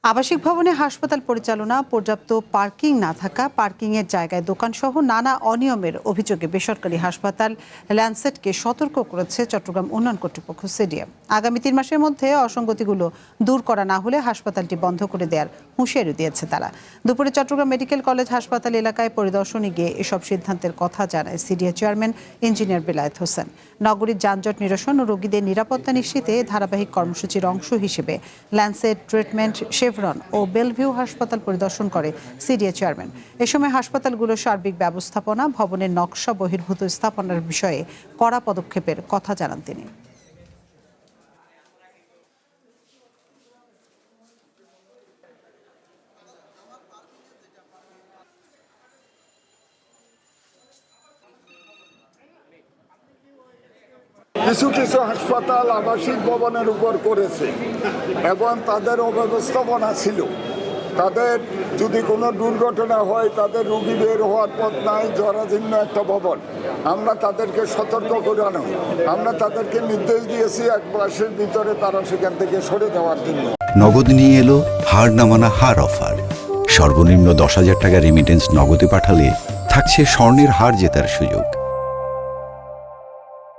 আবাসিক ভবনে হাসপাতাল পরিচালনা, পর্যাপ্ত পার্কিং না থাকা, পার্কিংয়ের জায়গায় দোকানসহ নানা অনিয়মের অভিযোগে বেসরকারি হাসপাতাল ল্যান্সেটকে সতর্ক করেছে চট্টগ্রাম উন্নয়ন কর্তৃপক্ষ সিডিএম। আগামী 3 মাসের মধ্যে অসঙ্গতিগুলো দূর করা না হলে হাসপাতালটি বন্ধ করে দেওয়ার হুঁশিয়ারি দিয়েছে তারা। দুপুরে চট্টগ্রাম মেডিকেল কলেজ হাসপাতাল এলাকায় পরিদর্শনে গিয়ে এসব সিদ্ধান্তের কথা জানায় CDA chairman engineer Belayet Hossain. নগরীর যানজট নিরসন ও রোগীদের নিরাপত্তা নিশ্চিতে ধারাবাহিক কর্মসূচির অংশ হিসেবে ল্যান্সেট, ট্রিটমেন্ট, শেভরন ও বেলভিউ হাসপাতাল পরিদর্শন করে সিডিএ চেয়ারম্যান। এ সময় হাসপাতালগুলোর সার্বিক ব্যবস্থাপনা, ভবনের নকশা বহির্ভূত স্থাপনার বিষয়ে কড়া পদক্ষেপের কথা জানান তিনি। কিছু কিছু হাসপাতাল আবাসিক ভবনের উপর করেছে এবং তাদের অব্যবস্থাপনা ছিল। তাদের যদি কোনো দুর্ঘটনা হয়, তাদের রোগী বের হওয়ার পথ নাই, জরাজীর্ণ একটা ভবন। আমরা তাদেরকে সতর্ক করানো, আমরা তাদেরকে নির্দেশ দিয়েছি 1 মাসের ভিতরে তারা সেখান থেকে সরে যাওয়ার জন্য। নগদ নিয়ে এলো হার না মানা হার অফার। সর্বনিম্ন 10,000 টাকা রেমিটেন্স নগদে পাঠালে থাকছে স্বর্ণের হার জেতার সুযোগ।